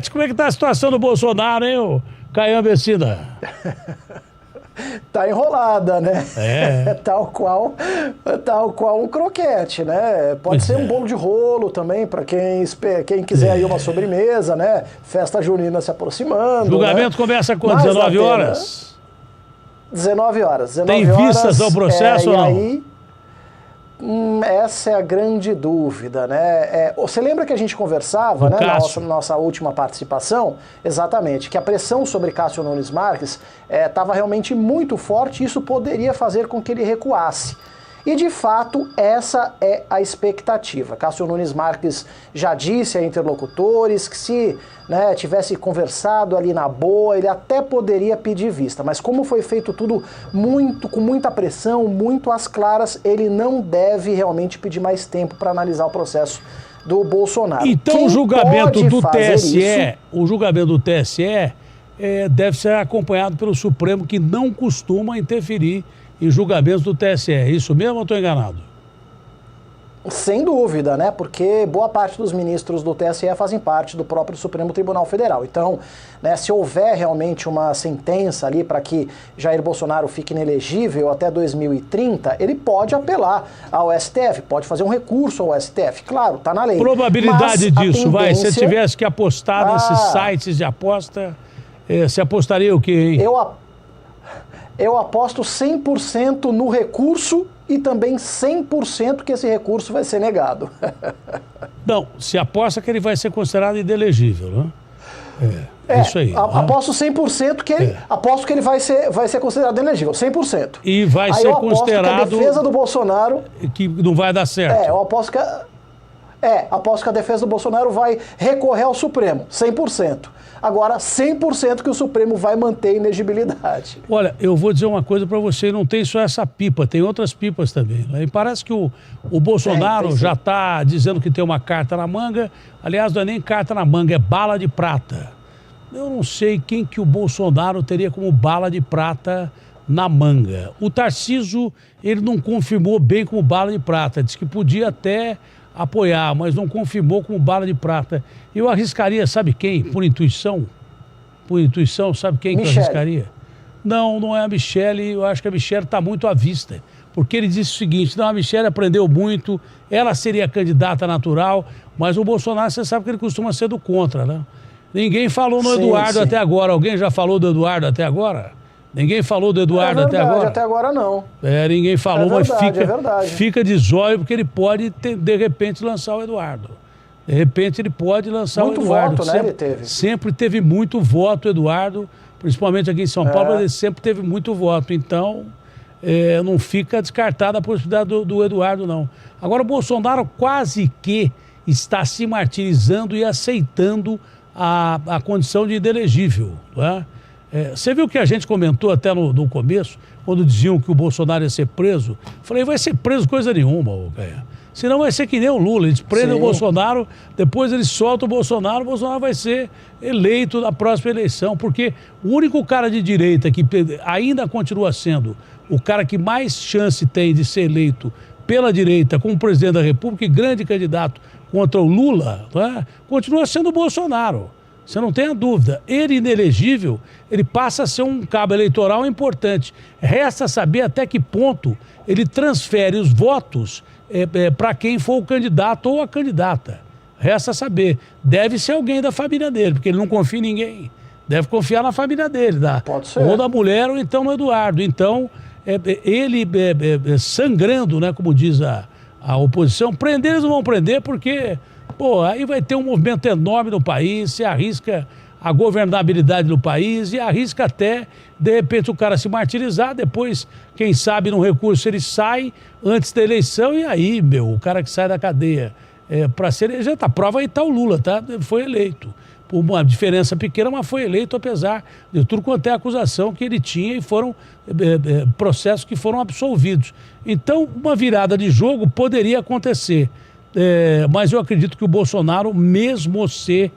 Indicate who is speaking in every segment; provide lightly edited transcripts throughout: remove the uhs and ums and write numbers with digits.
Speaker 1: Croquete, como é que tá a situação do Bolsonaro, hein, ô Caian Vecina?
Speaker 2: Tá enrolada, né?
Speaker 1: É.
Speaker 2: tal qual um croquete, né? Pode ser um bolo de rolo também, para quem quiser aí uma sobremesa, né? Festa junina se aproximando.
Speaker 1: Julgamento,
Speaker 2: né?
Speaker 1: começa com 19 horas?
Speaker 2: 19 horas.
Speaker 1: Tem vistas ao processo ou não?
Speaker 2: Aí, essa é a grande dúvida, né? Você lembra que a gente conversava, né, na nossa última participação, exatamente, que a pressão sobre Cássio Nunes Marques estava realmente muito forte e isso poderia fazer com que ele recuasse. E, de fato, essa é a expectativa. Cássio Nunes Marques já disse a interlocutores que se tivesse conversado ali na boa, ele até poderia pedir vista. Mas como foi feito tudo com muita pressão, muito às claras, ele não deve realmente pedir mais tempo para analisar o processo do Bolsonaro.
Speaker 1: Então o julgamento do TSE deve ser acompanhado pelo Supremo, que não costuma interferir em julgamentos do TSE. É isso mesmo ou estou enganado?
Speaker 2: Sem dúvida, né? Porque boa parte dos ministros do TSE fazem parte do próprio Supremo Tribunal Federal. Então, se houver realmente uma sentença ali para que Jair Bolsonaro fique inelegível até 2030, ele pode apelar ao STF, pode fazer um recurso ao STF. Claro, está na lei.
Speaker 1: Probabilidade disso, vai. Se tivesse que apostar nesses sites de aposta, você apostaria o quê, hein?
Speaker 2: Eu aposto 100% no recurso e também 100% que esse recurso vai ser negado.
Speaker 1: Não, se aposta que ele vai ser considerado inelegível, né? Isso aí.
Speaker 2: Aposto 100% que aposto que ele vai ser considerado inelegível, 100%.
Speaker 1: E vai ser considerado...
Speaker 2: que a defesa do Bolsonaro...
Speaker 1: Que não vai dar certo.
Speaker 2: Eu aposto que... aposto que a defesa do Bolsonaro vai recorrer ao Supremo, 100%. Agora, 100% que o Supremo vai manter a inegibilidade.
Speaker 1: Olha, eu vou dizer uma coisa para você, não tem só essa pipa, tem outras pipas também. E parece que o Bolsonaro já está dizendo que tem uma carta na manga. Aliás, não é nem carta na manga, é bala de prata. Eu não sei quem que o Bolsonaro teria como bala de prata na manga. O Tarcísio, ele não confirmou bem como bala de prata, disse que podia até apoiar, mas não confirmou como bala de prata. Eu arriscaria, sabe quem? Por intuição? Por intuição, sabe quem que eu arriscaria? Não é a Michele, eu acho que a Michele está muito à vista. Porque ele disse o seguinte, a Michele aprendeu muito, ela seria candidata natural, mas o Bolsonaro, você sabe que ele costuma ser do contra, né? Ninguém falou no Eduardo até agora. Alguém já falou do Eduardo até agora? Ninguém falou do Eduardo até agora?
Speaker 2: Até agora não.
Speaker 1: Ninguém falou, mas fica de zóio, porque ele pode, de repente, lançar o Eduardo. De repente, ele pode lançar o Eduardo.
Speaker 2: Muito voto, né, ele teve.
Speaker 1: Sempre teve muito voto, Eduardo, principalmente aqui em São Paulo, mas ele sempre teve muito voto. Então, não fica descartada a possibilidade do Eduardo, não. Agora, o Bolsonaro quase que está se martirizando e aceitando a condição de inelegível, não é? Você viu que a gente comentou até no começo, quando diziam que o Bolsonaro ia ser preso? Falei, vai ser preso coisa nenhuma, senão vai ser que nem o Lula, eles prendem o Bolsonaro, depois eles soltam o Bolsonaro vai ser eleito na próxima eleição, porque o único cara de direita que ainda continua sendo o cara que mais chance tem de ser eleito pela direita como presidente da República e grande candidato contra o Lula, continua sendo o Bolsonaro. Você não tem a dúvida. Ele, inelegível, ele passa a ser um cabo eleitoral importante. Resta saber até que ponto ele transfere os votos para quem for o candidato ou a candidata. Resta saber. Deve ser alguém da família dele, porque ele não confia em ninguém. Deve confiar na família dele,
Speaker 2: Pode ser.
Speaker 1: Ou da mulher ou então no Eduardo. Então, ele sangrando, né, como diz a oposição, prender eles não vão prender porque... aí vai ter um movimento enorme no país, se arrisca a governabilidade do país e arrisca até, de repente, o cara se martirizar, depois, quem sabe, no recurso ele sai antes da eleição e aí, o cara que sai da cadeia para ser eleito, a prova aí está o Lula, foi eleito. Por uma diferença pequena, mas foi eleito apesar de tudo quanto é acusação que ele tinha e foram processos que foram absolvidos. Então, uma virada de jogo poderia acontecer. Mas eu acredito que o Bolsonaro, mesmo ser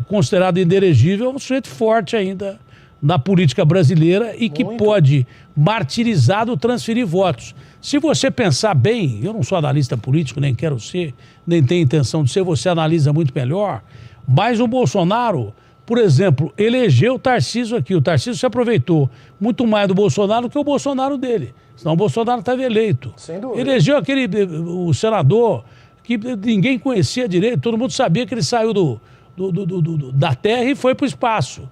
Speaker 1: considerado inelegível, é um sujeito forte ainda na política brasileira e que pode, martirizado, transferir votos. Se você pensar bem, eu não sou analista político, nem quero ser, nem tenho intenção de ser, você analisa muito melhor, Mas o Bolsonaro, por exemplo, elegeu o Tarcísio aqui. O Tarcísio se aproveitou muito mais do Bolsonaro do que o Bolsonaro dele. Senão o Bolsonaro estava eleito.
Speaker 2: Sem dúvida.
Speaker 1: Elegeu o senador que ninguém conhecia direito, todo mundo sabia que ele saiu da terra e foi para o espaço.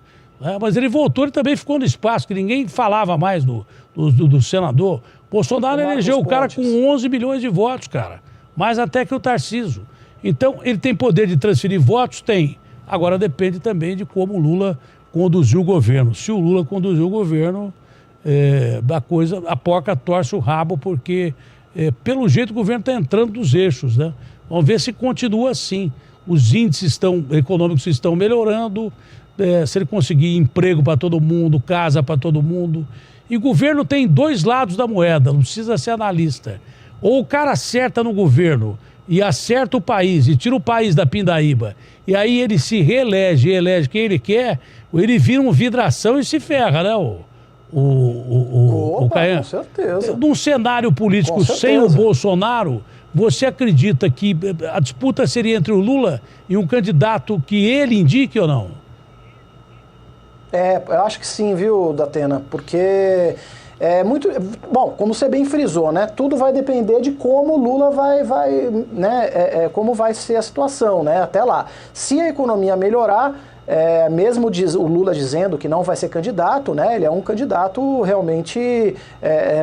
Speaker 1: Mas ele voltou, ele também ficou no espaço, que ninguém falava mais do senador. Bolsonaro elegeu o cara com 11 milhões de votos, cara. Mais até que o Tarcísio. Então, ele tem poder de transferir votos? Tem. Agora depende também de como o Lula conduziu o governo. Se o Lula conduziu o governo, a porca torce o rabo, porque, pelo jeito, o governo está entrando dos eixos, né? Vamos ver se continua assim. Os índices econômicos estão melhorando, se ele conseguir emprego para todo mundo, casa para todo mundo. E o governo tem dois lados da moeda, não precisa ser analista. Ou o cara acerta no governo e acerta o país e tira o país da pindaíba, e aí ele se reelege, elege quem ele quer, ou ele vira um vidração e se ferra, né, o Caian?
Speaker 2: Com certeza.
Speaker 1: Num cenário político sem o Bolsonaro, você acredita que a disputa seria entre o Lula e um candidato que ele indique ou não?
Speaker 2: Eu acho que sim, viu, Datena? Porque muito... Bom, como você bem frisou, né? Tudo vai depender de como o Lula né? Como vai ser a situação, né? Até lá. Se a economia melhorar, mesmo o Lula dizendo que não vai ser candidato, né? Ele é um candidato realmente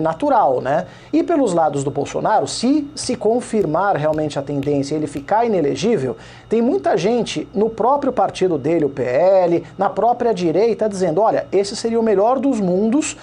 Speaker 2: natural, né? E pelos lados do Bolsonaro, se confirmar realmente a tendência e ele ficar inelegível, tem muita gente no próprio partido dele, o PL, na própria direita, dizendo, olha, esse seria o melhor dos mundos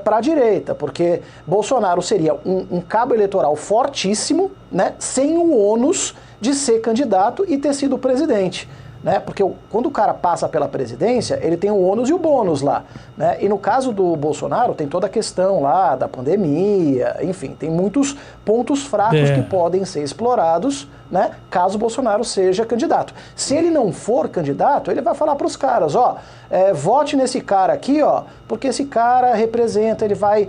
Speaker 2: para a direita, porque Bolsonaro seria um cabo eleitoral fortíssimo, né? Sem o ônus de ser candidato e ter sido presidente. Né? Porque quando o cara passa pela presidência, ele tem o ônus e o bônus lá, né? E no caso do Bolsonaro, tem toda a questão lá da pandemia, enfim, tem muitos pontos fracos que podem ser explorados, né? Caso o Bolsonaro seja candidato. Se ele não for candidato, ele vai falar para os caras, ó, vote nesse cara aqui, ó, porque esse cara representa, ele vai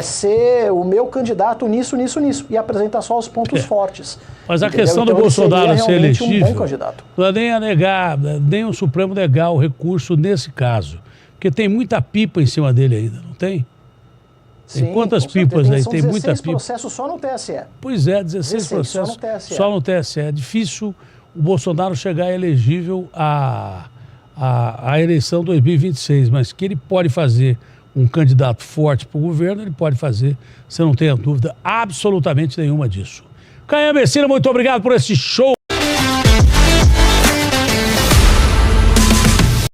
Speaker 2: ser o meu candato nisso, nisso, nisso, e apresenta só os pontos fortes.
Speaker 1: Mas a questão do Bolsonaro ser elegível, não é nem a negar, nem o Supremo negar o recurso nesse caso. Porque tem muita pipa em cima dele ainda, não tem? Tem quantas pipas aí? Tem muita pipa.
Speaker 2: 16 processos só no TSE.
Speaker 1: Pois é, 16 processos só no TSE. É difícil o Bolsonaro chegar elegível à eleição 2026, mas que ele pode fazer um candidato forte para o governo, ele pode fazer, você não tenha dúvida absolutamente nenhuma disso. Caian Messina, muito obrigado por esse show.